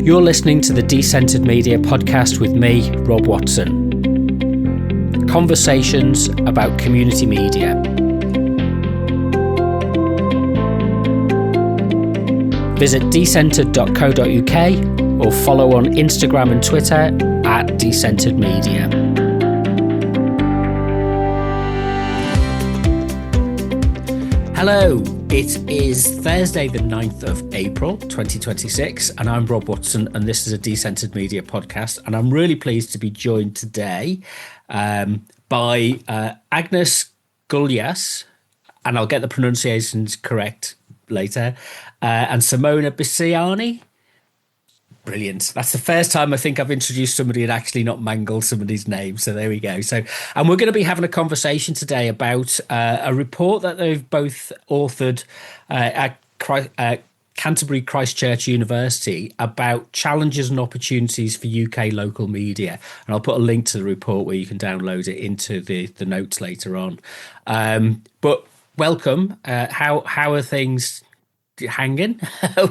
You're listening to the Decentered Media podcast with me, Rob Watson. Conversations about community media. Visit decentered.co.uk or follow on Instagram and Twitter at Decentered Media. Hello, it is Thursday the 9th of April 2026 and I'm Rob Watson and this is a Decentered Media podcast, and I'm really pleased to be joined today by Agnes Gullias, and I'll get the pronunciations correct later, and Simona Bisiani. Brilliant. That's the first time I think I've introduced somebody and actually not mangled somebody's name. So there we go. And we're going to be having a conversation today about a report that they've both authored at Canterbury Christchurch University about challenges and opportunities for UK local media. And I'll put a link to the report where you can download it into the notes later on. But welcome. How are things hanging?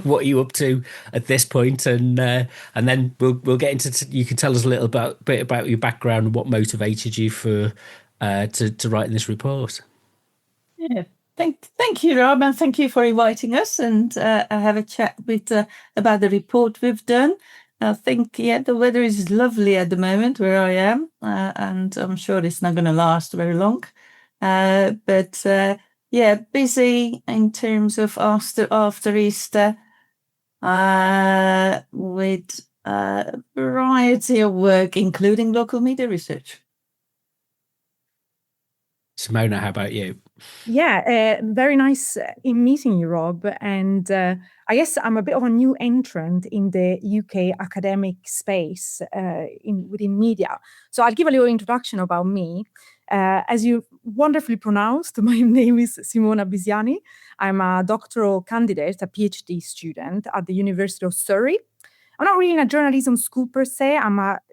What are you up to at this point? And then we'll get into. You can tell us a little bit about your background and what motivated you for to writing this report. Yeah, thank you, Rob, and thank you for inviting us and have a chat with about the report we've done. I think the weather is lovely at the moment where I am, and I'm sure it's not going to last very long. But busy in terms of after Easter, with a variety of work, including local media research. Simona, how about you? Yeah, very nice in meeting you, Rob. And I guess I'm a bit of a new entrant in the UK academic space within media. So I'll give a little introduction about me. As you wonderfully pronounced, my name is Simona Bisiani. I'm a doctoral candidate, a PhD student at the University of Surrey. I'm not really in a journalism school per se.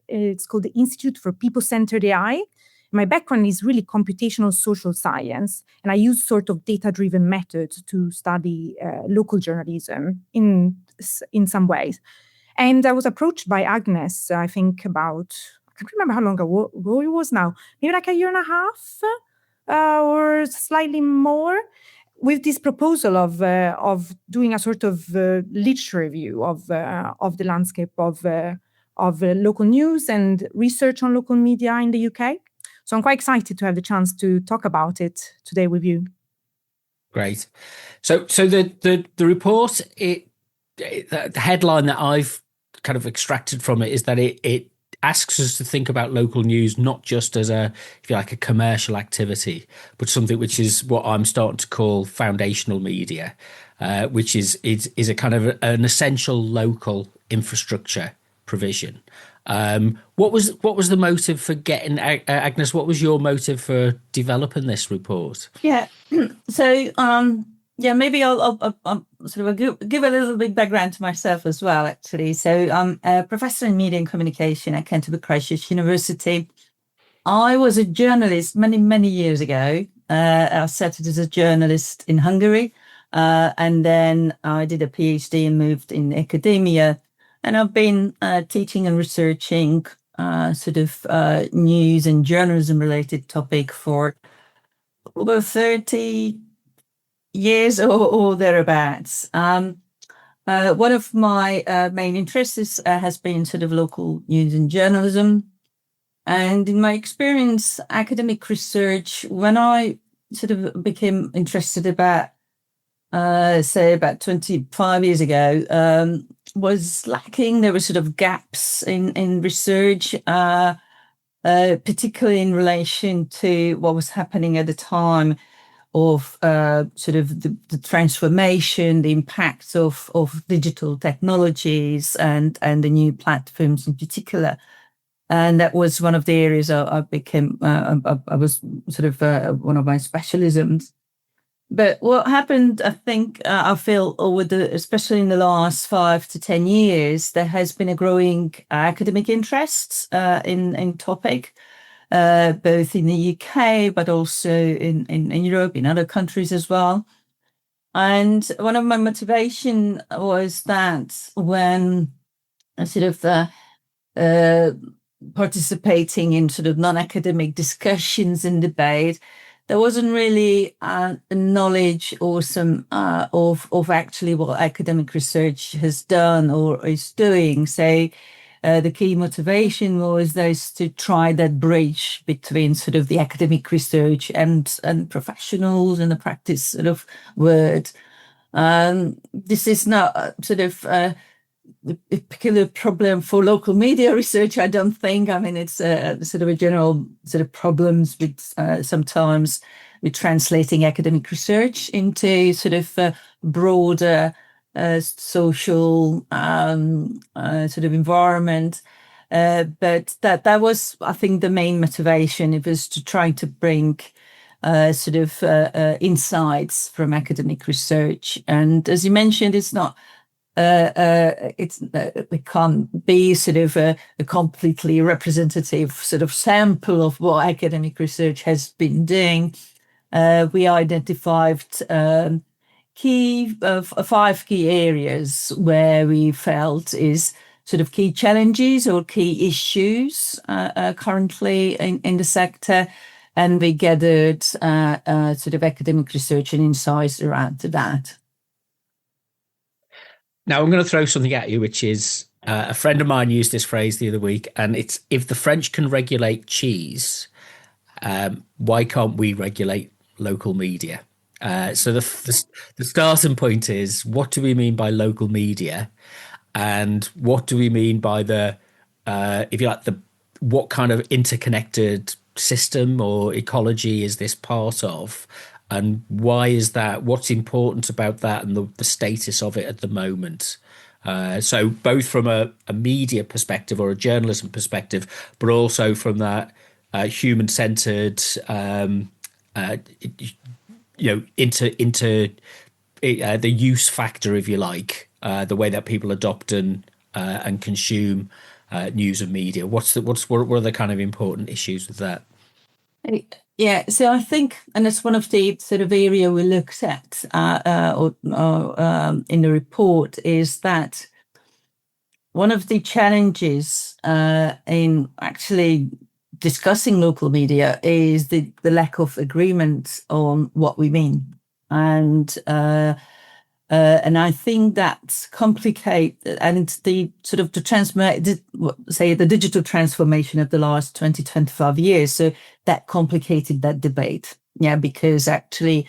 It's called the Institute for People-Centered AI. My background is really computational social science, and I use sort of data-driven methods to study local journalism in some ways. And I was approached by Agnes, I think about, I can't remember how long ago it was now, maybe like a year and a half or slightly more, with this proposal of doing a sort of literature review of the landscape of local news and research on local media in the UK. So I'm quite excited to have the chance to talk about it today with you. Great. So the report, the headline that I've kind of extracted from it is that it asks us to think about local news not just as a commercial activity, but something which is what I'm starting to call foundational media, which is a kind of an essential local infrastructure provision. What was the motive for getting Agnes? What was your motive for developing this report? Yeah, so maybe I'll sort of give a little bit background to myself as well. Actually, so I'm a professor in media and communication at Canterbury Christchurch University. I was a journalist many years ago. I started as a journalist in Hungary, and then I did a PhD and moved in academia. And I've been teaching and researching news and journalism related topic for over 30 years or thereabouts. One of my main interests has been sort of local news and journalism. And in my experience, academic research, when I sort of became interested about 25 years ago, was lacking. There were sort of gaps in research, particularly in relation to what was happening at the time of sort of the transformation, the impacts of digital technologies and the new platforms in particular. And that was one of the areas I became, I was sort of one of my specialisms. But what happened, I think, I feel, especially in the last 5 to 10 years, there has been a growing academic interest in topic, both in the UK, but also in Europe, in other countries as well. And one of my motivation was that when sort of uh, participating in sort of non-academic discussions and debate, there wasn't really a knowledge or some of actually what academic research has done or is doing. So the key motivation was those to try that bridge between sort of the academic research and professionals and the practice sort of world. This is not sort of a particular problem for local media research, I don't think. I mean, it's sort of a general sort of problems with sometimes with translating academic research into sort of broader social sort of environment. But that was, I think, the main motivation. It was to try to bring sort of insights from academic research. And as you mentioned, it's not it can't be sort of a completely representative sort of sample of what academic research has been doing. We identified five key areas where we felt is sort of key challenges or key issues currently in the sector, and we gathered sort of academic research and insights around that. Now, I'm going to throw something at you, which is a friend of mine used this phrase the other week, and it's, if the French can regulate cheese, why can't we regulate local media? So the starting point is, what do we mean by local media, and what do we mean by the, if you like, what kind of interconnected system or ecology is this part of? And why is that? What's important about that, and the status of it at the moment? So both from a media perspective or a journalism perspective, but also from that human-centered, into the use factor, if you like, the way that people adopt and consume news and media. What are the kind of important issues with that? Yeah, so I think, and it's one of the sort of area we looked at in the report, is that one of the challenges in actually discussing local media is the lack of agreement on what we mean. And I think that's complicated, and the sort of the digital transformation of the last 25 years. So that complicated that debate. Yeah, because actually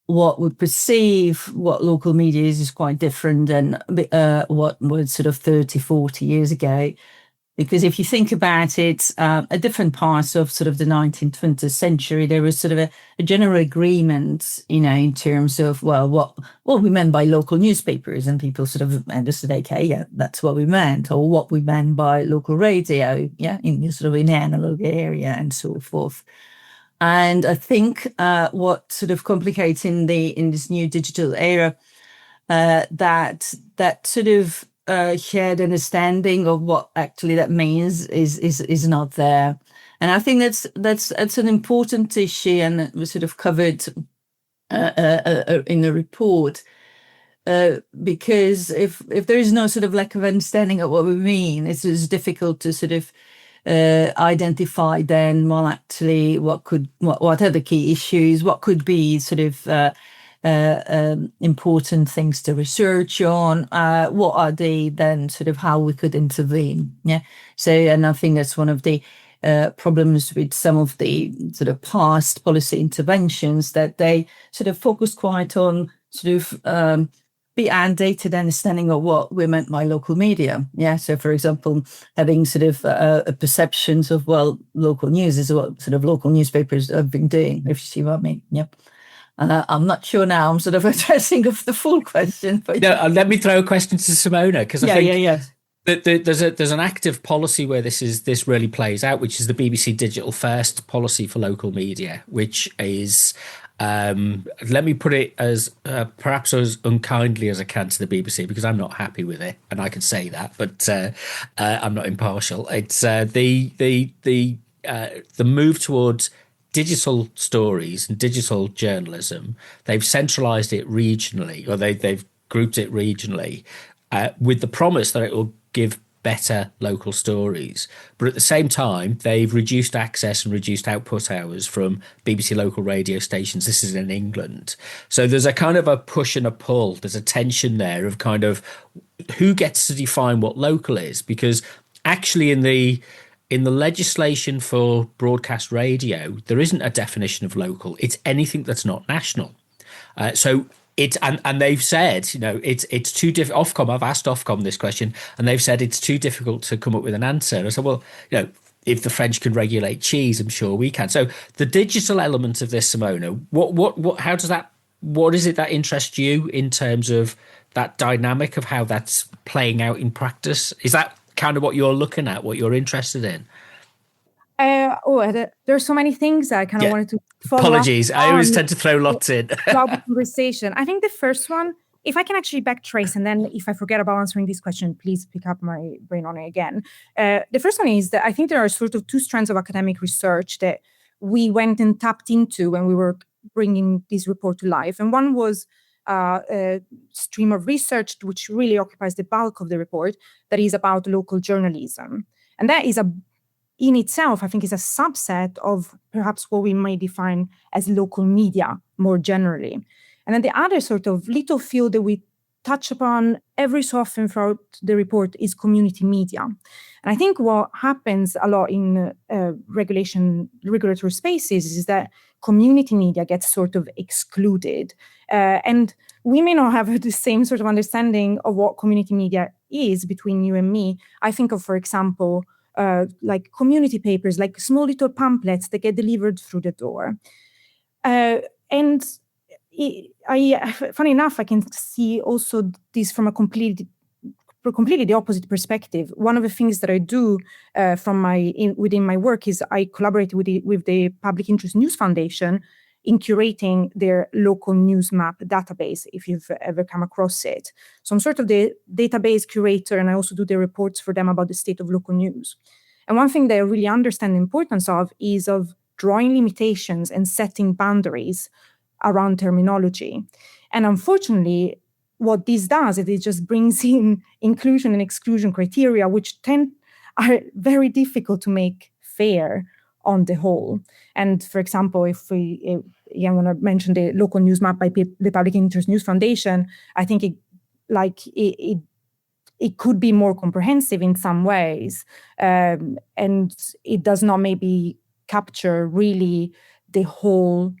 what we perceive what local media is quite different than what was sort of 30, 40 years ago. Because if you think about it, at different parts of sort of the 19th, 20th century, there was sort of a general agreement, in terms of, well, what we meant by local newspapers, and people sort of understood, okay, yeah, that's what we meant, or what we meant by local radio, yeah, in sort of an analogue area and so forth. And I think what sort of complicates in this new digital era, that sort of shared understanding of what actually that means is not there. And I think that's an important issue, and it was sort of covered in the report, because if there is no sort of lack of understanding of what we mean, it's difficult to sort of identify then, well, actually what are the key issues, what could be sort of important things to research on, what are they then sort of how we could intervene. Yeah. So, and I think that's one of the problems with some of the sort of past policy interventions, that they sort of focus quite on sort of the undated understanding of what we meant by local media. Yeah. So, for example, having sort of perceptions of, well, local news is what sort of local newspapers have been doing, if you see what I mean. Yeah. I'm not sure now I'm sort of addressing of the full question. But no, let me throw a question to Simona, because I think there's an active policy where this really plays out, which is the BBC Digital First policy for local media, which is, let me put it as perhaps as unkindly as I can to the BBC, because I'm not happy with it, and I can say that, but I'm not impartial. It's the move towards digital stories and digital journalism. They've centralized it regionally, or they've grouped it regionally, with the promise that it will give better local stories. But at the same time, they've reduced access and reduced output hours from BBC local radio stations. This is in England. So there's a kind of a push and a pull. There's a tension there of kind of who gets to define what local is, because actually in the legislation for broadcast radio, there isn't a definition of local. It's anything that's not national. So it's and they've said, it's too difficult. Ofcom, I've asked Ofcom this question, and they've said it's too difficult to come up with an answer. And I said, well, if the French can regulate cheese, I'm sure we can. So the digital element of this, Simona, what is it that interests you in terms of that dynamic of how that's playing out in practice? Is that kind of what you're looking at, what you're interested in? There are so many things I kind of wanted to follow Apologies, up I always on tend to throw lots in. Conversation. I think the first one, if I can actually backtrace, and then if I forget about answering this question, please pick up my brain on it again. The first one is that I think there are sort of two strands of academic research that we went and tapped into when we were bringing this report to life. And one was a stream of research which really occupies the bulk of the report, that is about local journalism. And that is in itself, I think, is a subset of perhaps what we may define as local media more generally. And then the other sort of little field that we touch upon every so often throughout the report is community media. And I think what happens a lot in regulatory spaces is that community media gets sort of excluded. And we may not have the same sort of understanding of what community media is between you and me. I think of, for example, like community papers, like small little pamphlets that get delivered through the door. Funny enough, I can see also this from a completely the opposite perspective. One of the things that I do within my work is I collaborate with the Public Interest News Foundation in curating their local news map database, if you've ever come across it. So I'm sort of the database curator, and I also do the reports for them about the state of local news. And one thing that I really understand the importance of is of drawing limitations and setting boundaries around terminology. And unfortunately, what this does is it just brings in inclusion and exclusion criteria, which are very difficult to make fair on the whole. And for example, if I want to mention the local news map by the Public Interest News Foundation, I think it could be more comprehensive in some ways, and it does not maybe capture really the whole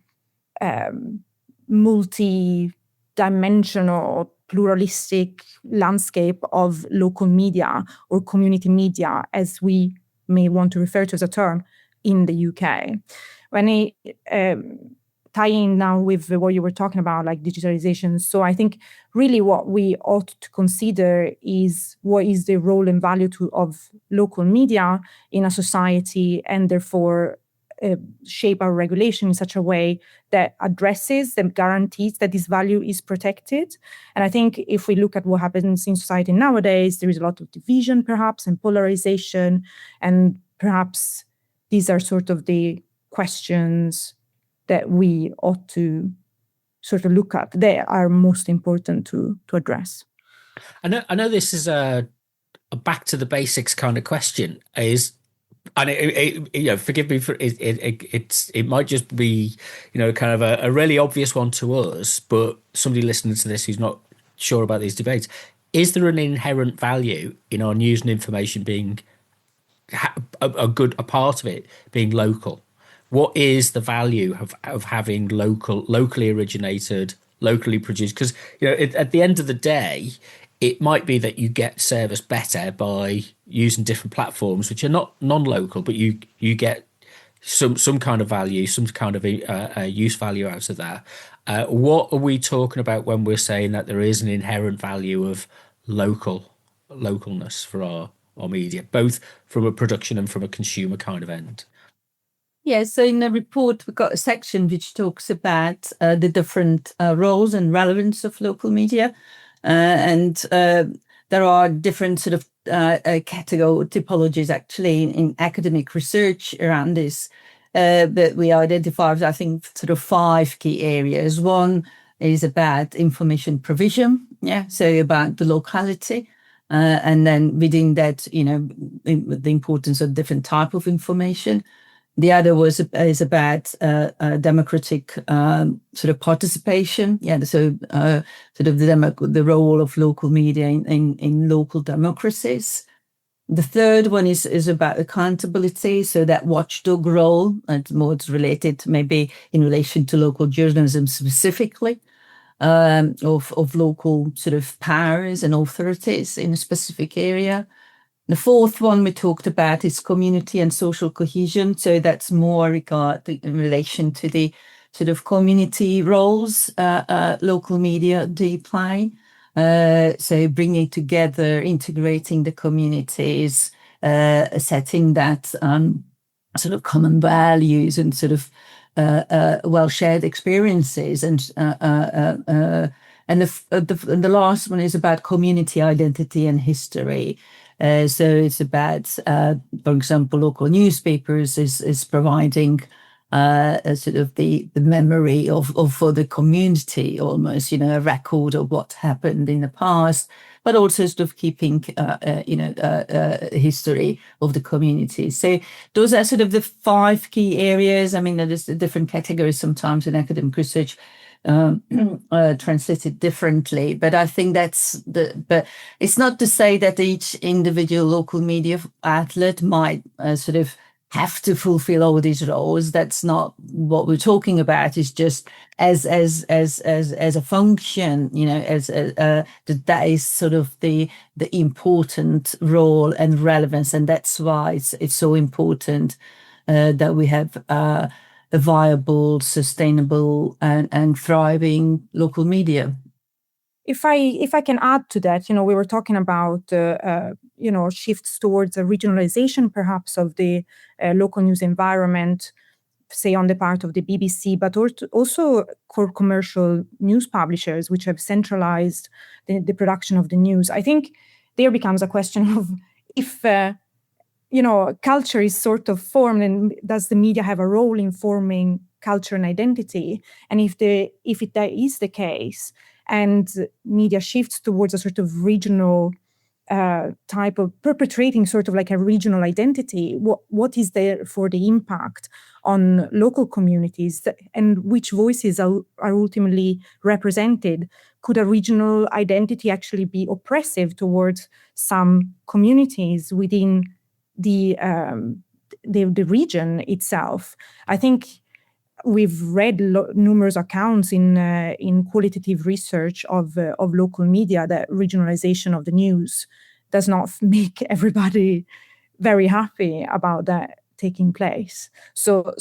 multi-dimensional pluralistic landscape of local media or community media, as we may want to refer to as a term in the UK. When I tie in now with what you were talking about, like digitalization, so I think really what we ought to consider is what is the role and value of local media in a society, and therefore shape our regulation in such a way that addresses and guarantees that this value is protected. And I think if we look at what happens in society nowadays, there is a lot of division perhaps and polarization, and perhaps these are sort of the questions that we ought to sort of look at. They are most important to address. I know this is a back to the basics kind of question, and forgive me for it might just be kind of a really obvious one to us, but somebody listening to this who's not sure about these debates, is there an inherent value in our news and information being a part of it being local? What is the value of having locally originated, locally produced? Because at the end of the day, it might be that you get service better by using different platforms which are not non-local, but you get some kind of value, some kind of use value out of that. What are we talking about when we're saying that there is an inherent value of localness for our media, both from a production and from a consumer kind of end? Yeah, so in the report, we've got a section which talks about the different roles and relevance of local media. And there are different sort of category typologies actually in academic research around this. But we identified, I think, sort of 5 key areas. One is about information provision. Yeah, so about the locality. And then within that, the importance of different type of information. The other is about democratic sort of participation. Yeah, so sort of the role of local media in local democracies. The third one is about accountability, so that watchdog role, and more it's related maybe in relation to local journalism specifically, of local sort of powers and authorities in a specific area. The fourth one we talked about is community and social cohesion. So that's more in relation to the sort of community roles local media do play. So bringing together, integrating the communities, setting that sort of common values and sort of well-shared experiences. And the last one is about community identity and history. So it's about, for example, local newspapers is providing a sort of the memory of for the community, almost, a record of what happened in the past, but also sort of keeping, history of the community. So those are sort of the 5 key areas. I mean, there's different categories sometimes in academic research translated differently, but I think but it's not to say that each individual local media outlet might sort of have to fulfill all these roles. That's not what we're talking about. It's just as a function, that is sort of the important role and relevance, and that's why it's so important that we have a viable, sustainable, and thriving local media. If I can add to that, we were talking about shifts towards a regionalization, perhaps, of the local news environment, say on the part of the BBC, but also core commercial news publishers, which have centralized the production of the news. I think there becomes a question of if culture is sort of formed, and does the media have a role in forming culture and identity? And if that is the case, and media shifts towards a sort of regional type of perpetrating sort of like a regional identity, what is there for the impact on local communities, and which voices are ultimately represented? Could a regional identity actually be oppressive towards some communities within the region itself? I think we've read numerous accounts in qualitative research of local media that regionalization of the news does not make everybody very happy about that taking place. So,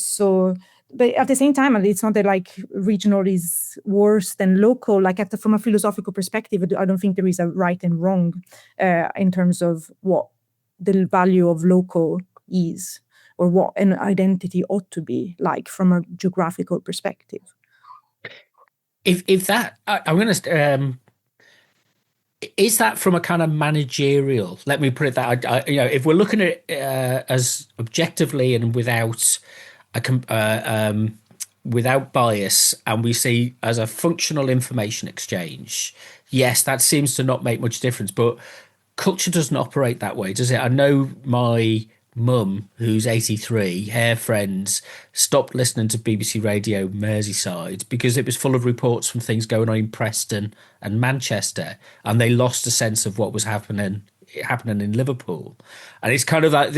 but at the same time, it's not that like regional is worse than local. Like from a philosophical perspective, I don't think there is a right and wrong in terms of what the value of local is, or what an identity ought to be like from a geographical perspective. If that, I'm going to, is that from a kind of managerial? Let me put it that, if we're looking at it as objectively and without without bias, and we see as a functional information exchange, yes, that seems to not make much difference. But culture doesn't operate that way, does it? I know my mum, who's 83, her friends stopped listening to BBC Radio Merseyside because it was full of reports from things going on in Preston and Manchester, and they lost a sense of what was happening in Liverpool. And it's kind of like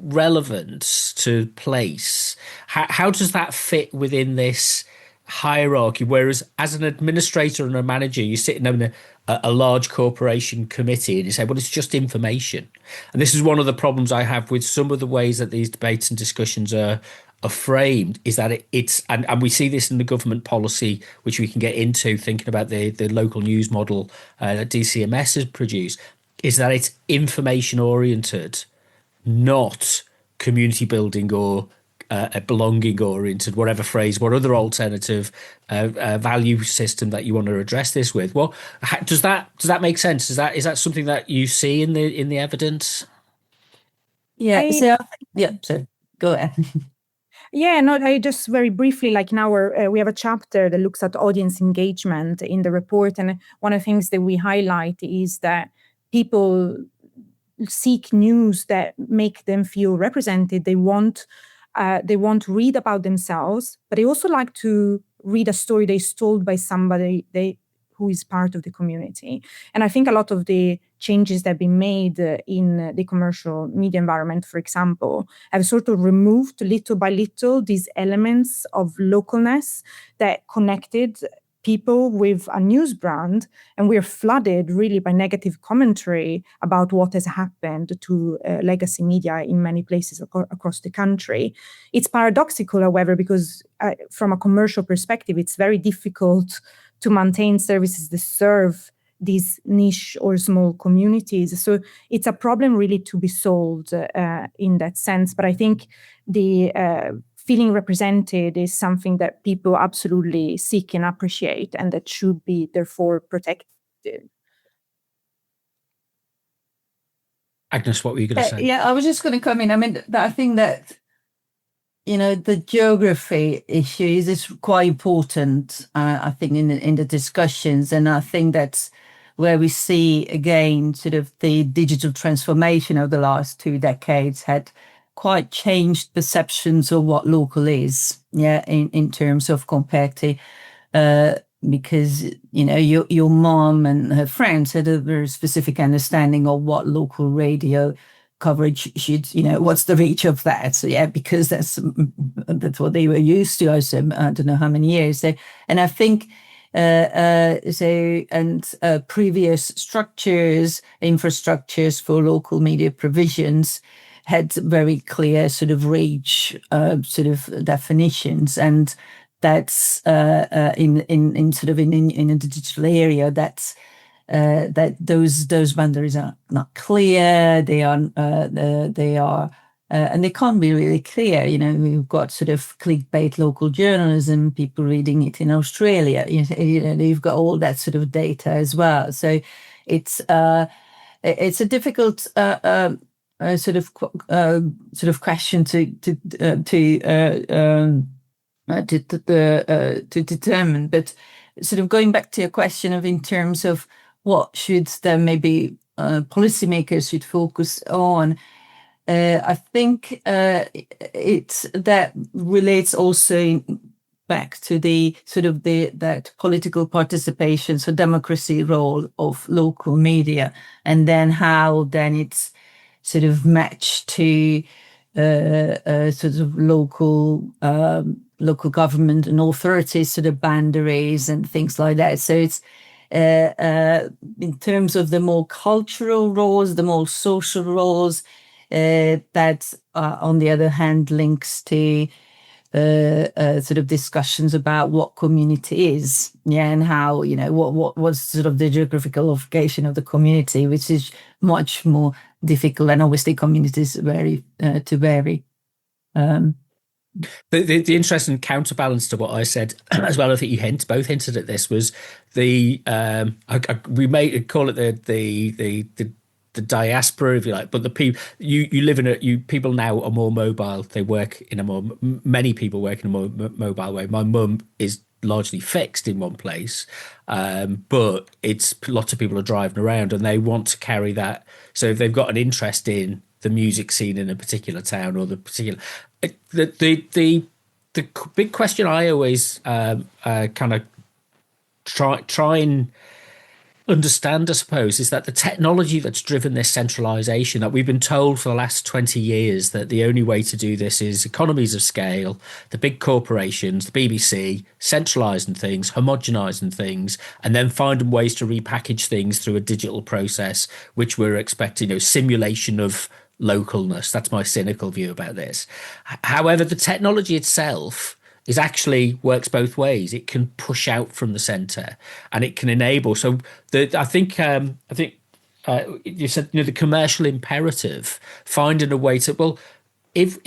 relevance to place. How does that fit within this hierarchy? Whereas as an administrator and a manager, you're sitting in a large corporation committee and you say, well, it's just information. And this is one of the problems I have with some of the ways that these debates and discussions are framed, is that and we see this in the government policy, which we can get into, thinking about the local news model that DCMS has produced, is that it's information oriented, not community building or a belonging oriented, whatever phrase, what other alternative value system that you want to address this with. Well, does that make sense? Is that something that you see in the evidence? Yeah. So go ahead. Yeah, no, I just very briefly, like in our, we have a chapter that looks at audience engagement in the report. And one of the things that we highlight is that people seek news that make them feel represented. They want to read about themselves, but they also like to read a story that's told by somebody who is part of the community. And I think a lot of the changes that have been made in the commercial media environment, for example, have sort of removed little by little these elements of localness that connected people with a news brand, and we're flooded really by negative commentary about what has happened to legacy media in many places across the country. It's paradoxical, however, because from a commercial perspective, it's very difficult to maintain services that serve these niche or small communities. So it's a problem really to be solved in that sense. But I think the feeling represented is something that people absolutely seek and appreciate, and that should be therefore protected. Agnes, what were you going to say? Yeah, I was just going to come in. I mean, I think that, the geography issue is quite important, I think, in the discussions. And I think that's where we see, again, sort of the digital transformation of the last 2 decades had quite changed perceptions of what local is, in terms of compared to, because, your mom and her friends had a very specific understanding of what local radio coverage should, what's the reach of that. So, because that's what they were used to, I don't know how many years. And I think, previous infrastructures for local media provisions had very clear sort of reach sort of definitions, and that's in the digital area, that's that those boundaries are not clear. They are and they can't be really clear. We've got sort of clickbait local journalism, people reading it in Australia. You've got all that sort of data as well. So it's a difficult sort of question to determine. But sort of going back to your question of in terms of what should then maybe policymakers should focus on, I think it's that relates also back to the sort of that political participation, so democracy role of local media, and then how then it's sort of matched to sort of local government and authorities sort of boundaries and things like that. So it's in terms of the more cultural roles, the more social roles, that on the other hand links to sort of discussions about what community is, and how, what was sort of the geographical location of the community, which is much more difficult, and obviously communities vary. The interesting counterbalance to what I said as well, I think you both hinted at this, was the we may call it the diaspora, if you like, but the people you live in people now are more mobile. They work in many people work in a more mobile way. My mum is largely fixed in one place, but lots of people are driving around, and they want to carry that. So if they've got an interest in the music scene in a particular town, or the particular the big question I always kind of try and understand, I suppose, is that the technology that's driven this centralization, that we've been told for the last 20 years that the only way to do this is economies of scale, the big corporations, the BBC, centralizing things, homogenizing things, and then finding ways to repackage things through a digital process, which we're expecting, simulation of localness. That's my cynical view about this. However, the technology itself actually works both ways. It can push out from the center, and it can enable. So I think you said, the commercial imperative, finding a way to, well, if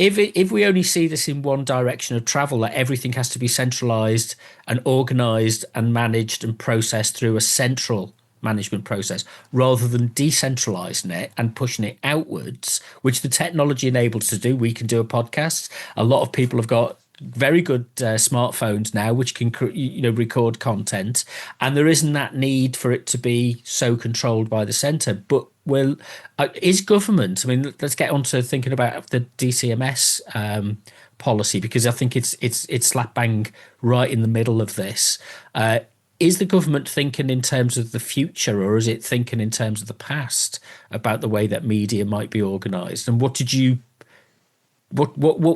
we only see this in one direction of travel, that everything has to be centralized and organized and managed and processed through a central management process, rather than decentralizing it and pushing it outwards, which the technology enables to do. We can do a podcast. A lot of people have got very good smartphones now, which can record content, and there isn't that need for it to be so controlled by the center. But is government? I mean, let's get on to thinking about the DCMS policy, because I think it's slap bang right in the middle of this. Is the government thinking in terms of the future, or is it thinking in terms of the past about the way that media might be organised? And what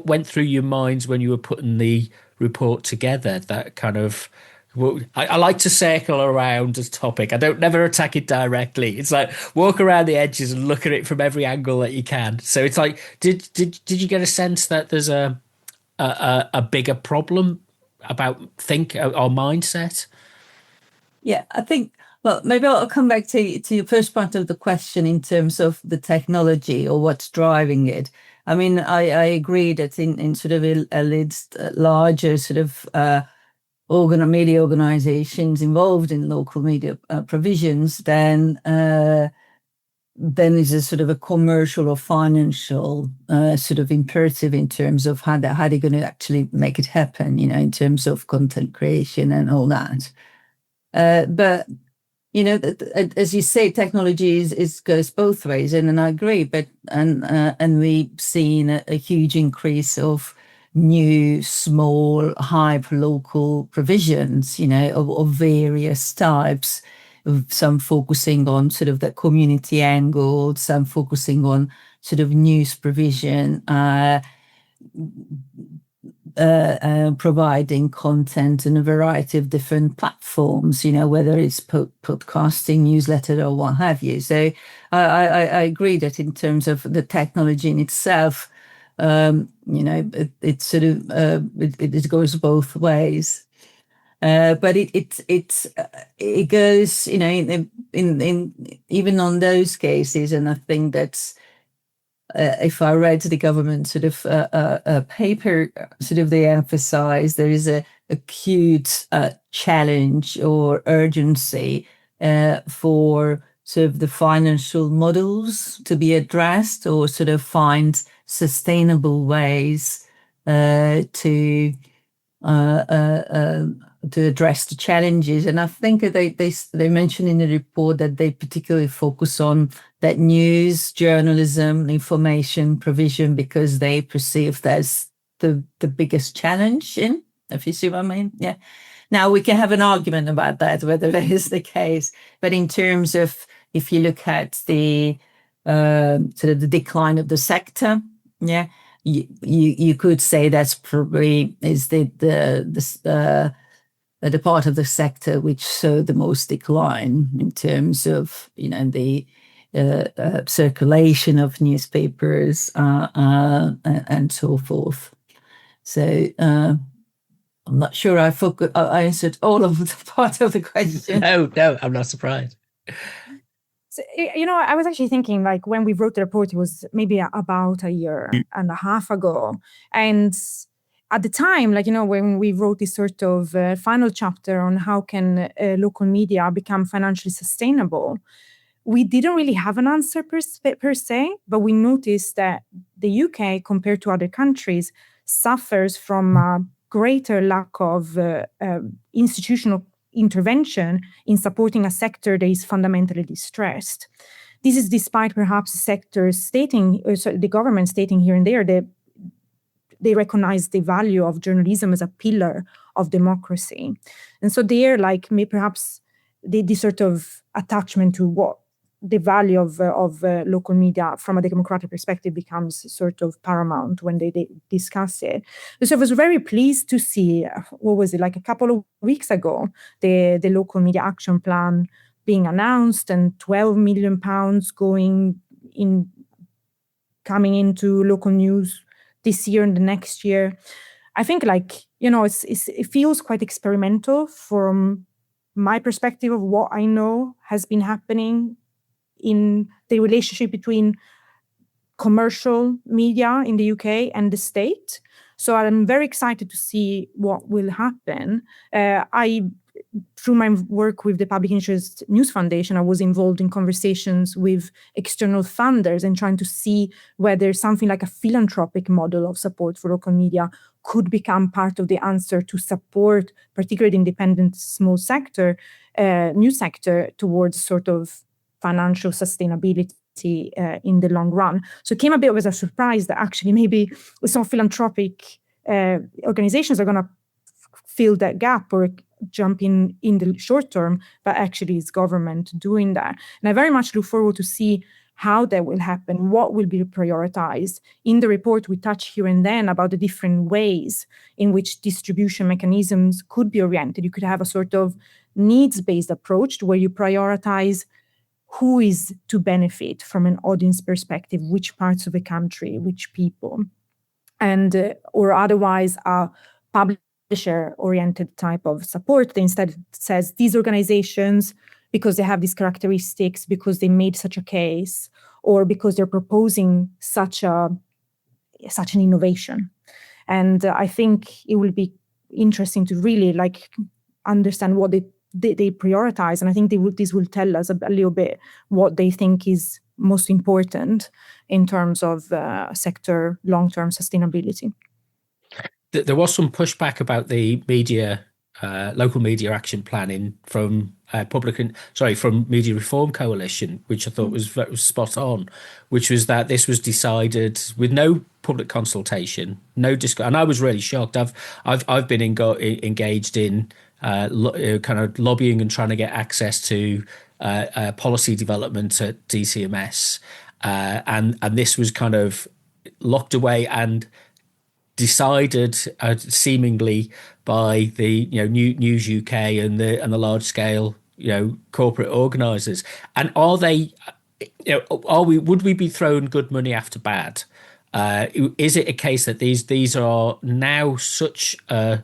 went through your minds when you were putting the report together? That kind of, well, I like to circle around a topic. I don't never attack it directly. It's like walk around the edges and look at it from every angle that you can. So it's like, did you get a sense that there's a bigger problem about our mindset? Yeah, I think, well, maybe I'll come back to your first part of the question in terms of the technology or what's driving it. I mean, I agree that in sort of a larger sort of media organizations involved in local media provisions, then is a sort of a commercial or financial sort of imperative in terms of how they're going to actually make it happen, in terms of content creation and all that. But as you say, technology goes both ways, and I agree. But and we've seen a huge increase of new, small, hyper local provisions, of various types. Some focusing on sort of the community angle, some focusing on sort of news provision. Providing content in a variety of different platforms, whether it's podcasting, newsletter, or what have you. So I agree that in terms of the technology in itself, it sort of it goes both ways. But it goes, in even on those cases, and I think that's. If I read the government sort of paper, sort of they emphasize there is a acute challenge or urgency for sort of the financial models to be addressed, or sort of find sustainable ways to address the challenges. And I think they mentioned in the report that they particularly focus on that news, journalism, information provision, because they perceive that's the biggest challenge if you see what I mean. Yeah. Now we can have an argument about that, whether that is the case. But in terms of, if you look at the sort of the decline of the sector, yeah, you could say that's probably is the part of the sector which saw the most decline in terms of the circulation of newspapers and so forth. So I'm not sure I answered all of the part of the question. No, I'm not surprised. So, I was actually thinking, like, when we wrote the report, it was maybe about a year and a half ago. And at the time, when we wrote this sort of final chapter on how can local media become financially sustainable, we didn't really have an answer per se, but we noticed that the UK, compared to other countries, suffers from a greater lack of institutional intervention in supporting a sector that is fundamentally distressed. This is despite perhaps the government stating here and there that they recognize the value of journalism as a pillar of democracy. And so they're perhaps the sort of attachment to what the value of local media from a democratic perspective becomes sort of paramount when they discuss it. So I was very pleased to see, a couple of weeks ago, the local media action plan being announced, and £12 million coming into local news this year and the next year. I think it feels quite experimental from my perspective of what I know has been happening in the relationship between commercial media in the UK and the state. So I'm very excited to see what will happen. Through my work with the Public Interest News Foundation, I was involved in conversations with external funders and trying to see whether something like a philanthropic model of support for local media could become part of the answer to support, particularly the independent small sector, news sector, towards sort of financial sustainability in the long run. So it came a bit as a surprise that actually maybe some philanthropic organizations are going to fill that gap or jump in the short term, but actually it's government doing that. And I very much look forward to see how that will happen, what will be prioritized. In the report, we touch here and then about the different ways in which distribution mechanisms could be oriented. You could have a sort of needs-based approach where you prioritize who is to benefit from an audience perspective, which parts of the country, which people, and or otherwise a publisher-oriented type of support that instead says these organizations, because they have these characteristics, because they made such a case, or because they're proposing such an innovation. And I think it will be interesting to really understand what they prioritize. And I think this will tell us a little bit what they think is most important in terms of sector long-term sustainability. There was some pushback about the media, local media action planning from from Media Reform Coalition, which I thought was spot on, which was that this was decided with no public consultation, no and I was really shocked. I've been engaged in kind of lobbying and trying to get access to policy development at DCMS, and this was kind of locked away and decided seemingly by the News UK and the large scale corporate organisers. And are they would we be throwing good money after bad? Is it a case that these are now such a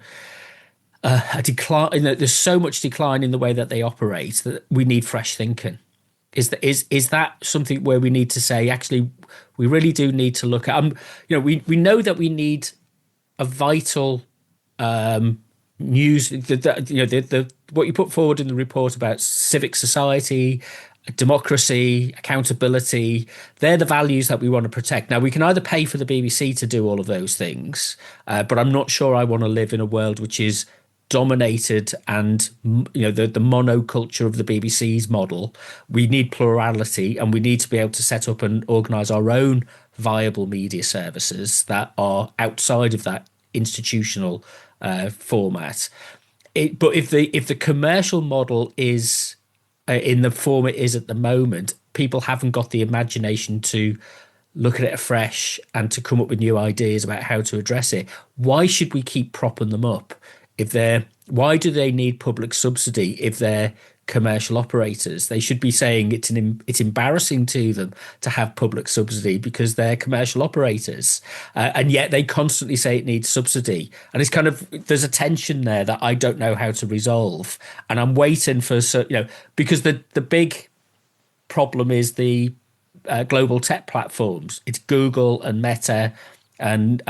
decline, there's so much decline in the way that they operate that we need fresh thinking? Is that something where we need to say, actually, we really do need to look at, we know that we need a vital news, what you put forward in the report about civic society, democracy, accountability, they're the values that we want to protect. Now, we can either pay for the BBC to do all of those things, but I'm not sure I want to live in a world which is dominated and the monoculture of the BBC's model. We need plurality, and we need to be able to set up and organise our own viable media services that are outside of that institutional format. But if the commercial model is in the form it is at the moment, people haven't got the imagination to look at it afresh and to come up with new ideas about how to address it. Why should we keep propping them up? Why do they need public subsidy if they're commercial operators? They should be saying it's embarrassing to them to have public subsidy because they're commercial operators, and yet they constantly say it needs subsidy. And it's kind of, there's a tension there that I don't know how to resolve, and I'm waiting for because the big problem is the global tech platforms. It's Google and Meta and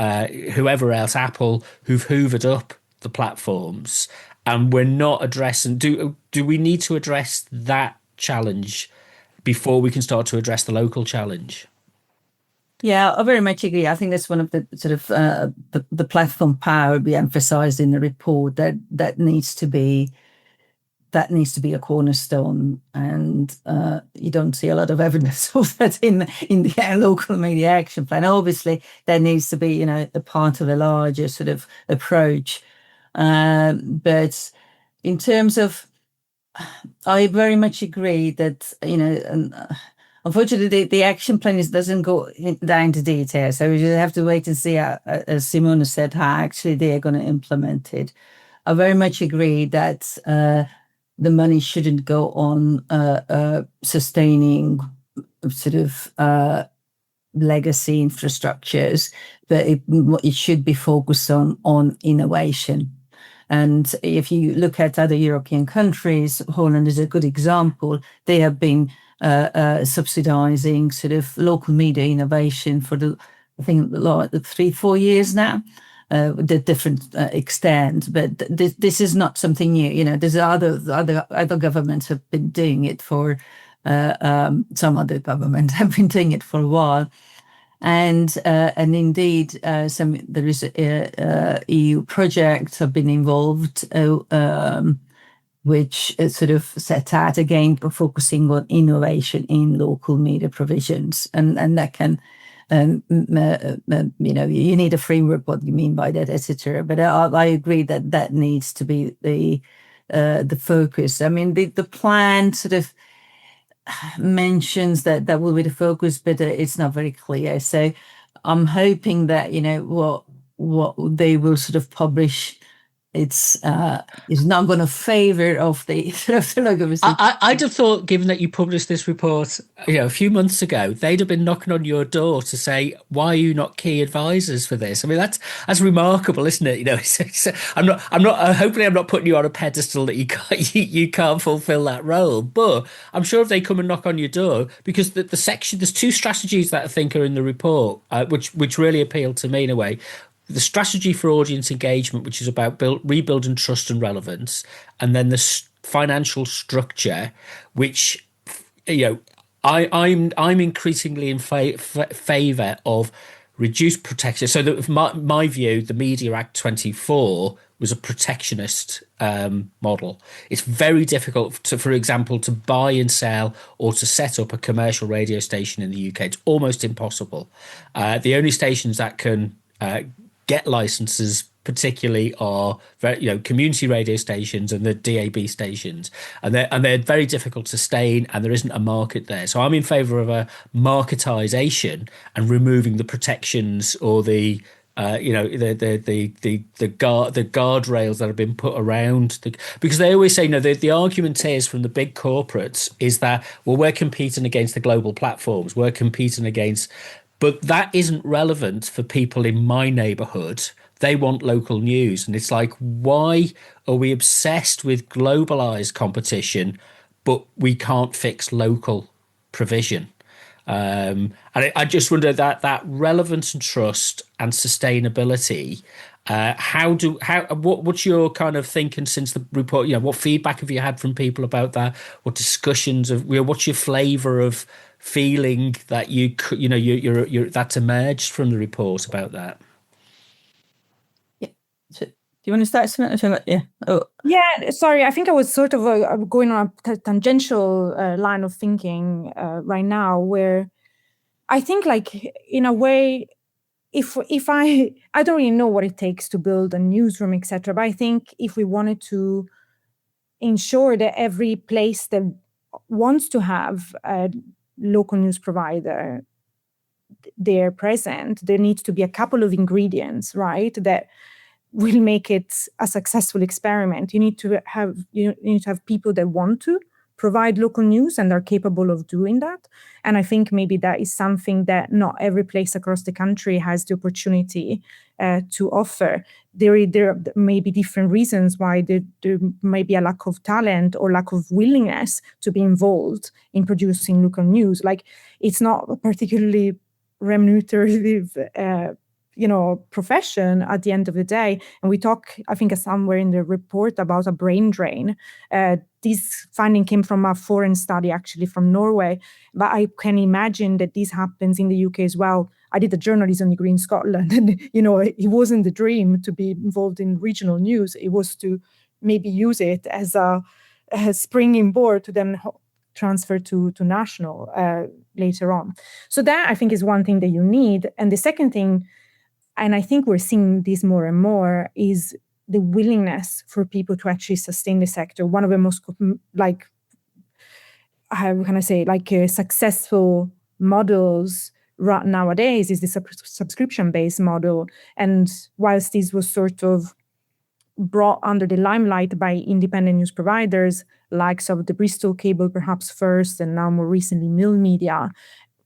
whoever else, Apple, who've hoovered up the platforms, and we're not addressing. Do we need to address that challenge before we can start to address the local challenge? Yeah, I very much agree. I think that's one of the sort of the platform power we emphasised in the report that needs to be a cornerstone, and you don't see a lot of evidence of that in the local media action plan. Obviously, there needs to be a part of a larger sort of approach. But in terms of, I very much agree that, unfortunately, the action plan doesn't go down to detail. So we just have to wait and see how, as Simona said, how actually they're going to implement it. I very much agree that the money shouldn't go on sustaining sort of legacy infrastructures, but it should be focused on innovation. And if you look at other European countries, Holland is a good example. They have been subsidizing sort of local media innovation for I think 3-4 years now, with a different extent. But this is not something new. There's other governments have been doing it for some other governments have been doing it for a while. And indeed, there is EU projects have been involved, which is sort of set out again focusing on innovation in local media provisions, and that can, you need a framework. What you mean by that, etc. But I agree that needs to be the focus. I mean, the plan sort of mentions that will be the focus, but it's not very clear. So I'm hoping that what they will sort of publish, it's not going to favor of the sort of I'd have thought, given that you published this report, a few months ago, they'd have been knocking on your door to say, "Why are you not key advisors for this?" I mean, that's remarkable, isn't it? I'm not. Hopefully, I'm not putting you on a pedestal that you can't fulfil that role. But I'm sure if they come and knock on your door, because the section, there's two strategies that I think are in the report, which really appeal to me in a way. The strategy for audience engagement, which is about rebuilding trust and relevance, and then the financial structure, which I'm increasingly in favour of reduced protection. So that my view, the Media Act 24 was a protectionist model. It's very difficult to, for example, to buy and sell or to set up a commercial radio station in the UK. It's almost impossible. The only stations that can get licenses particularly are community radio stations and the DAB stations, and they're very difficult to sustain, and there isn't a market there. So I'm in favour of a marketisation and removing the protections or the guardrails that have been put around because they always say the argument is from the big corporates is that, well, we're competing against the global platforms, we're competing against. But that isn't relevant for people in my neighbourhood. They want local news. And it's like, why are we obsessed with globalised competition, but we can't fix local provision? And I just wonder that relevance and trust and sustainability. What's your kind of thinking since the report? What feedback have you had from people about that? What discussions of? What's your flavour of feeling that you're that's emerged from the report about that? Yeah. So, do you want to start? Yeah. Oh. Yeah. Sorry, I think I was sort of going on a tangential line of thinking right now, where I think, like, in a way, if I don't really know what it takes to build a newsroom, etc. But I think if we wanted to ensure that every place that wants to have a local news provider there present, there needs to be a couple of ingredients, right, that will make it a successful experiment. You need to have people that want to provide local news and are capable of doing that. And I think maybe that is something that not every place across the country has the opportunity to offer. There may be different reasons why there may be a lack of talent or lack of willingness to be involved in producing local news. Like, it's not a particularly remunerative profession at the end of the day. And we talk, I think, somewhere in the report about a brain drain. This finding came from a foreign study, actually from Norway, but I can imagine that this happens in the UK as well. I did a journalism degree in Scotland, and it wasn't the dream to be involved in regional news. It was to maybe use it as a springing board to then transfer to national later on. So that, I think, is one thing that you need. And the second thing, and I think we're seeing this more and more, is the willingness for people to actually sustain the sector. One of the most, successful models right nowadays is the subscription-based model. And whilst this was sort of brought under the limelight by independent news providers, likes of the Bristol Cable perhaps first, and now more recently Mill Media,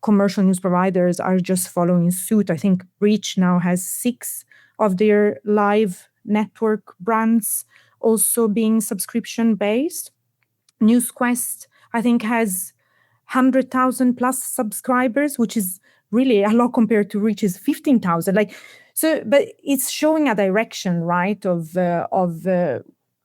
commercial news providers are just following suit. I think Reach now has 6 of their live network brands also being subscription-based. NewsQuest, I think, has 100,000 plus subscribers, which is really a lot compared to Reach's 15,000. But it's showing a direction, right, of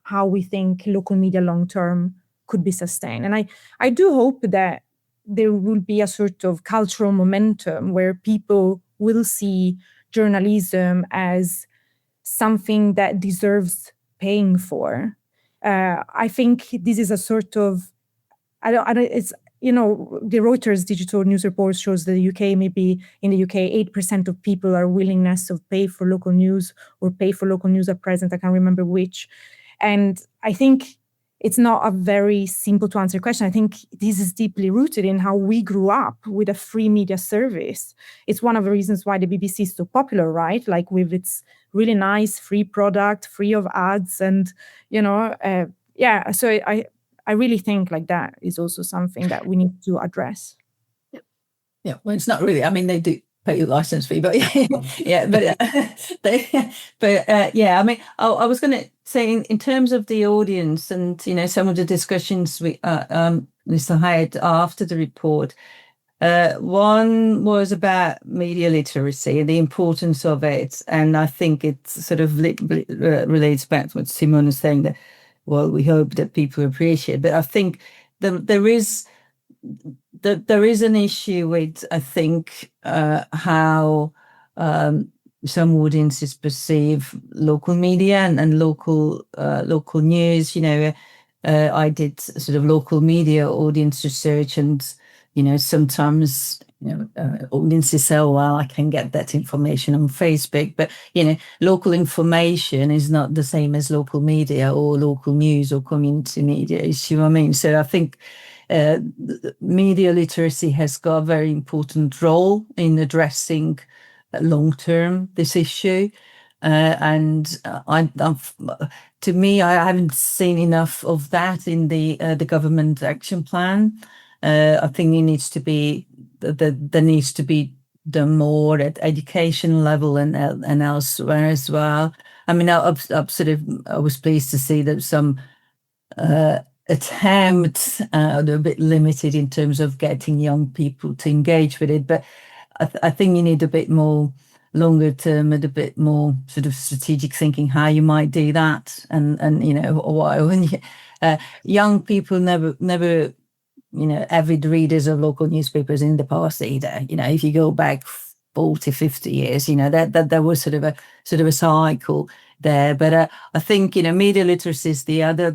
how we think local media long-term could be sustained. And I do hope that there will be a sort of cultural momentum where people will see journalism as something that deserves paying for. I think this is a sort of, I don't, it's, the Reuters digital news report shows that in the UK, 8% of people are willingness to pay for local news or pay for local news at present. I can't remember which. And I think it's not a very simple to answer question. I think this is deeply rooted in how we grew up with a free media service. It's one of the reasons why the BBC is so popular, right? Like with its really nice free product, free of ads, and So I really think like that is also something that we need to address. Yeah, well, it's not really. I mean, they do pay your license fee, but yeah, yeah. I mean, I was going to say in terms of the audience and some of the discussions we Lisa had after the report. One was about media literacy and the importance of it, and I think it sort of relates back to what Simone was saying, that, well, we hope that people appreciate it. But I think there is an issue with, I think, how some audiences perceive local media and local news. I did sort of local media audience research, and sometimes audiences say, "Oh, well, I can get that information on Facebook," but local information is not the same as local media or local news or community media. You see what I mean? So I think media literacy has got a very important role in addressing long-term this issue. To me, I haven't seen enough of that in the government action plan. I think there needs to be done more at education level and elsewhere as well. I mean, I was pleased to see that some attempts are a bit limited in terms of getting young people to engage with it, but I think you need a bit more longer term and a bit more sort of strategic thinking how you might do that, and when young people never avid readers of local newspapers in the past either. If you go back 40, 50 years, that there was sort of a cycle there. But I think media literacy is the other.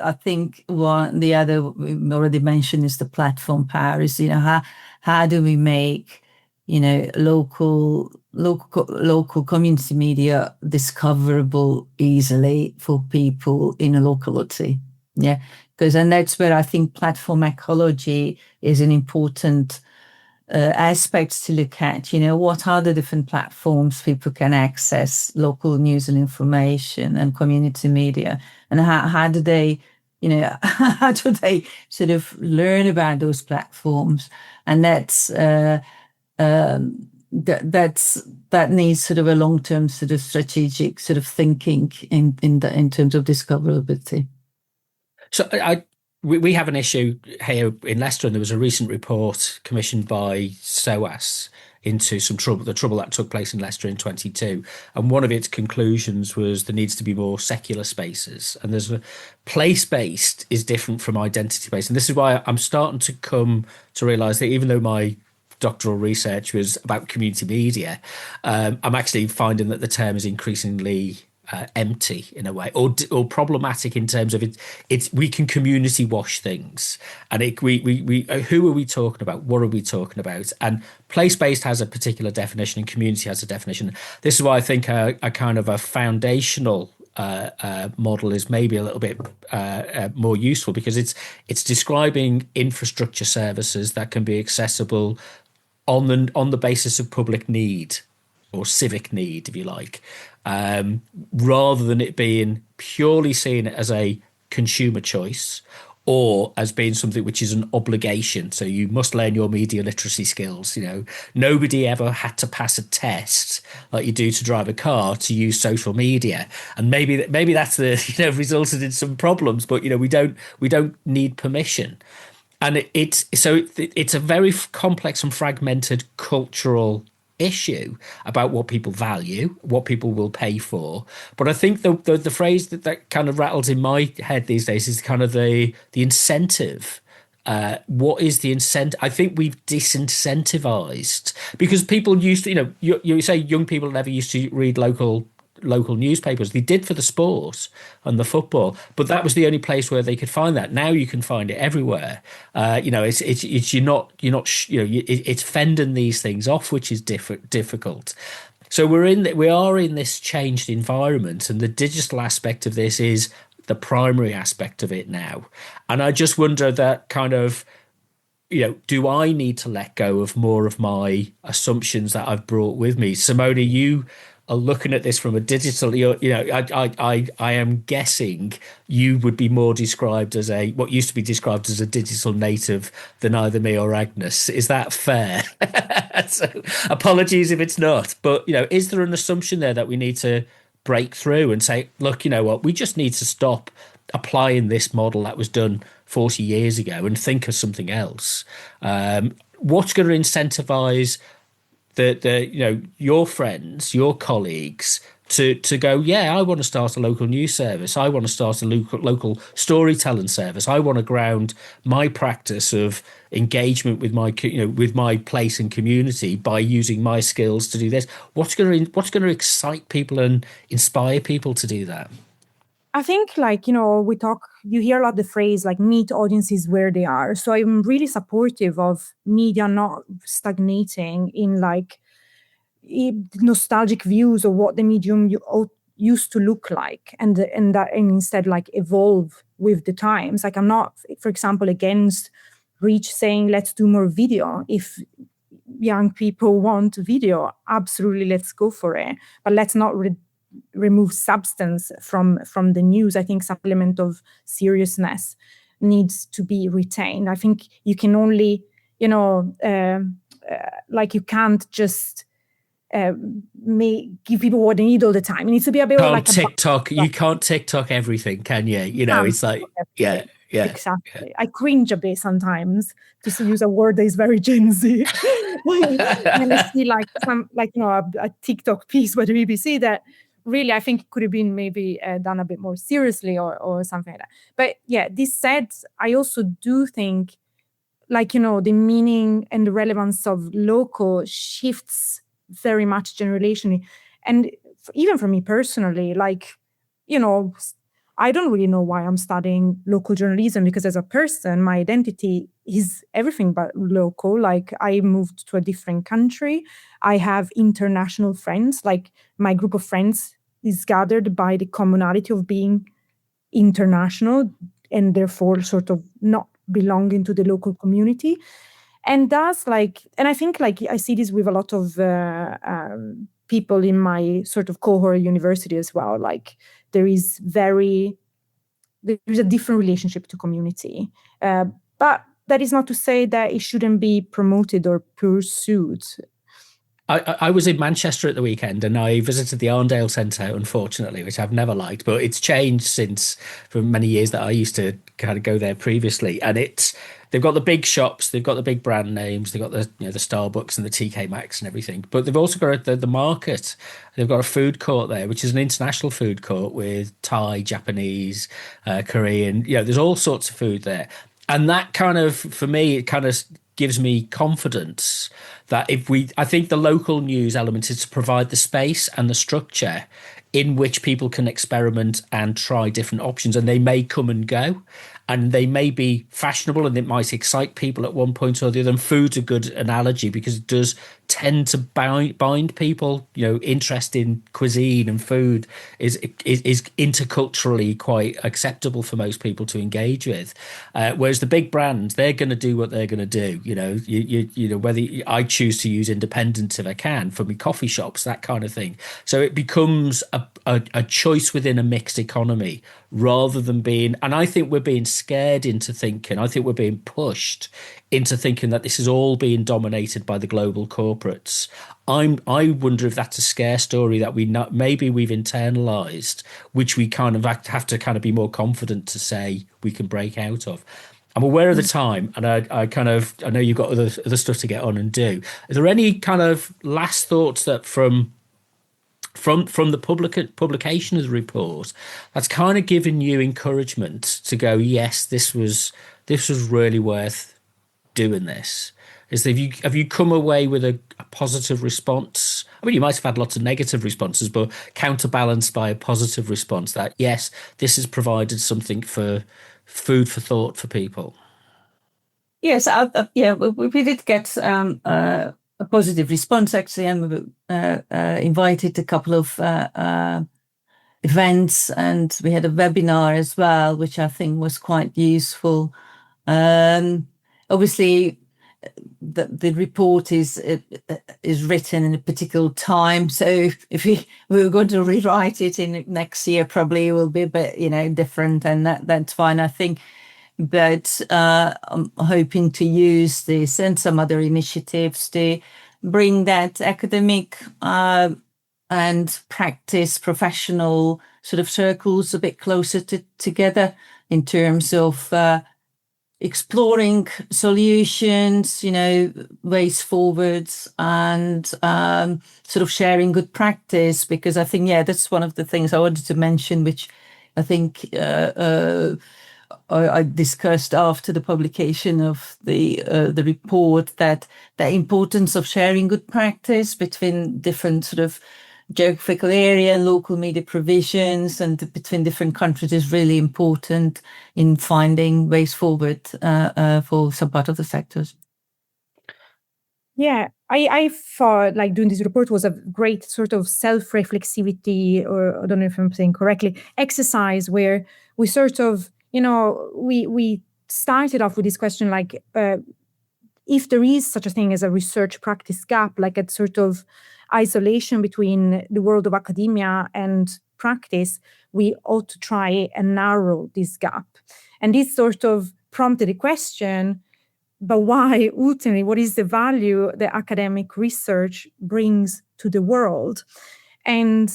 I think the other we already mentioned is the platform power. Is how do we make local community media discoverable easily for people in a locality? Yeah, and that's where I think platform ecology is an important aspect to look at. What are the different platforms people can access local news and information and community media, and how do they how do they sort of learn about those platforms? And that needs sort of a long-term sort of strategic sort of thinking in terms of discoverability. So we have an issue here in Leicester, and there was a recent report commissioned by SOAS into the trouble that took place in Leicester in 22. And one of its conclusions was there needs to be more secular spaces. And there's a place-based is different from identity-based. And this is why I'm starting to come to realise that even though my doctoral research was about community media, I'm actually finding that the term is increasingly empty in a way, or problematic in terms of it's we can community wash things, and we who are we talking about, what are we talking about? And place-based has a particular definition and community has a definition. This is why I think a kind of a foundational model is maybe a little bit more useful, because it's describing infrastructure services that can be accessible on the basis of public need or civic need, if you like, rather than it being purely seen as a consumer choice or as being something which is an obligation. So you must learn your media literacy skills. Nobody ever had to pass a test like you do to drive a car to use social media, and maybe that's resulted in some problems. But we don't need permission. And it's a very complex and fragmented cultural issue about what people value, what people will pay for. But I think the phrase that kind of rattles in my head these days is kind of the incentive. What is the incentive? I think we've disincentivized, because people used to, you say young people never used to read local local newspapers. They did for the sport and the football, but that was the only place where they could find that. Now you can find it everywhere. It's it's fending these things off, which is difficult. So we are in this changed environment, and the digital aspect of this is the primary aspect of it now. And I just wonder that kind of, do I need to let go of more of my assumptions that I've brought with me? Simona, you are looking at this from a digital, I am guessing you would be more described as what used to be described as a digital native than either me or Agnes. Is that fair? So apologies if it's not, but, is there an assumption there that we need to break through and say, look, you know what, we just need to stop applying this model that was done 40 years ago and think of something else? What's going to incentivize your friends, your colleagues to go, yeah, I want to start a local news service. I want to start a local storytelling service. I want to ground my practice of engagement with my place and community by using my skills to do this. What's going to excite people and inspire people to do that? I think, you hear a lot the phrase like meet audiences where they are. So I'm really supportive of media not stagnating in nostalgic views of what the medium used to look like, and instead evolve with the times. Like, I'm not, for example, against Reach saying let's do more video. If young people want video, absolutely, let's go for it. But let's not remove substance from the news. I think some element of seriousness needs to be retained. I think you can only, you can't just give people what they need all the time. It needs to be a bit like TikTok. You can't TikTok everything, can you? It's like, yeah. Exactly. Yeah. I cringe a bit sometimes, just to use a word that is very Gen Z. And I see a TikTok piece by the BBC that really I think could have been maybe done a bit more seriously or something like that. But yeah, this said, I also do think the meaning and the relevance of local shifts very much generationally. And even for me personally, I don't really know why I'm studying local journalism, because as a person, my identity is everything but local. Like, I moved to a different country. I have international friends. Like, my group of friends is gathered by the commonality of being international and therefore sort of not belonging to the local community. And that's and I think I see this with a lot of people in my sort of cohort university as well. There's a different relationship to community. But that is not to say that it shouldn't be promoted or pursued. I was in Manchester at the weekend, and I visited the Arndale Centre, unfortunately, which I've never liked, but it's changed since for many years that I used to kind of go there previously. And they've got the big shops, they've got the big brand names, they've got the Starbucks and the TK Maxx and everything, but they've also got the market. They've got a food court there, which is an international food court with Thai, Japanese, Korean. There's all sorts of food there, and that kind of, for me, it kind of gives me confidence that I think the local news element is to provide the space and the structure in which people can experiment and try different options, and they may come and go, and they may be fashionable, and it might excite people at one point or the other. And food's a good analogy because it does tend to bind people. Interest in cuisine and food is interculturally quite acceptable for most people to engage with. Whereas the big brands, they're going to do what they're going to do. Whether I choose to use independents if I can for my coffee shops, that kind of thing. So it becomes a choice within a mixed economy rather than being, and I think we're being scared into thinking, I think we're being pushed into thinking that this is all being dominated by the global corporates. I wonder if that's a scare story that maybe we've internalized, which we kind of have to kind of be more confident to say we can break out of. I'm aware of the time, and I know you've got other stuff to get on and do. Are there any kind of last thoughts that from the publication of the report that's kind of given you encouragement to go, yes, this was really worth doing this? Have you come away with a positive response I mean, you might have had lots of negative responses, but counterbalanced by a positive response that, yes, this has provided something for food for thought for people. Yes, we did get a positive response actually, and we invited a couple of events, and we had a webinar as well, which I think was quite useful. Obviously, the report is written in a particular time, so if we were going to rewrite it in next year, probably it will be a bit different, and that's fine, I think. But I'm hoping to use this and some other initiatives to bring that academic and practice professional sort of circles a bit closer together in terms of exploring solutions, ways forwards, and sort of sharing good practice, because I think, that's one of the things I wanted to mention, which I think I discussed after the publication of the report, that the importance of sharing good practice between different sort of geographical area and local media provisions and between different countries is really important in finding ways forward for some part of the sectors. Yeah, I thought like doing this report was a great sort of self-reflexivity, or I don't know if I'm saying correctly, exercise where we sort of, we started off with this question, like, if there is such a thing as a research practice gap, like a sort of isolation between the world of academia and practice, we ought to try and narrow this gap. And this sort of prompted a question, but why ultimately, what is the value that academic research brings to the world? And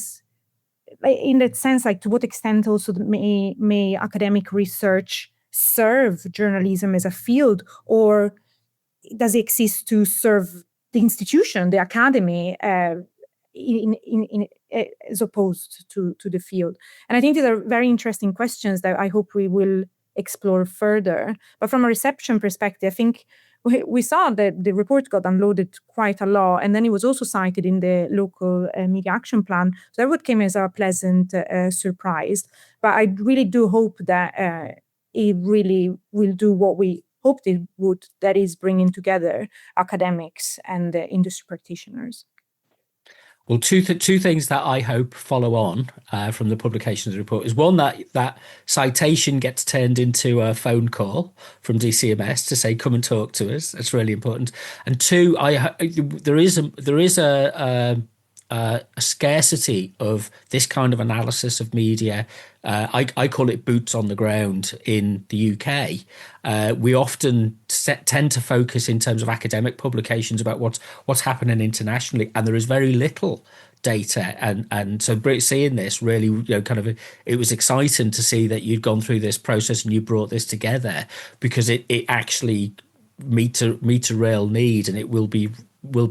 in that sense, like, to what extent also may academic research serve journalism as a field, or does it exist to serve the institution, the academy, in as opposed to the field? And I think these are very interesting questions that I hope we will explore further. But from a reception perspective, I think we saw that the report got downloaded quite a lot, and then it was also cited in the local media action plan. So that would came as a pleasant surprise. But I really do hope that it really will do what we hoped it would, that is bringing together academics and industry practitioners. Well, two things that I hope follow on from the publication of the report is, one, that citation gets turned into a phone call from DCMS to say, come and talk to us. That's really important. And two, there is a scarcity of this kind of analysis of media. I call it boots on the ground in the UK. We often tend to focus in terms of academic publications about what's happening internationally, and there is very little data. And so seeing this really, it was exciting to see that you'd gone through this process and you brought this together, because it actually meets a real need, and it will be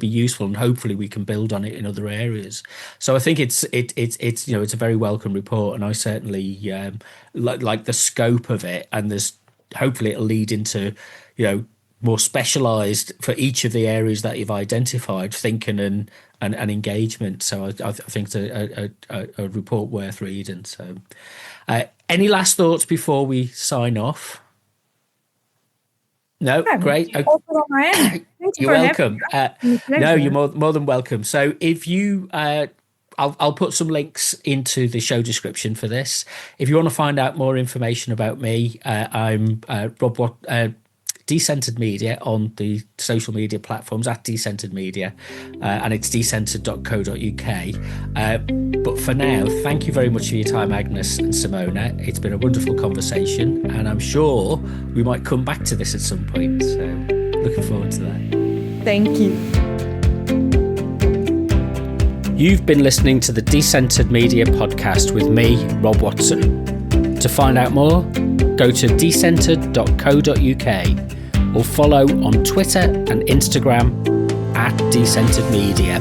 useful, and hopefully we can build on it in other areas. So I think it's a very welcome report, and I certainly like the scope of it, and there's hopefully it'll lead into more specialized for each of the areas that you've identified, thinking and engagement. So I think it's a report worth reading. So any last thoughts before we sign off? No, great. You're welcome. No, you're more than welcome. So if you, I'll put some links into the show description for this. If you want to find out more information about me, I'm Rob Decentered Media on the social media platforms at Decentered Media, and it's decentered.co.uk. But for now, thank you very much for your time, Agnes and Simona. It's been a wonderful conversation, and I'm sure we might come back to this at some point. So looking forward to that. Thank you. You've been listening to the Decentered Media podcast with me, Rob Watson. To find out more, go to decentered.co.uk or follow on Twitter and Instagram at Decentered Media.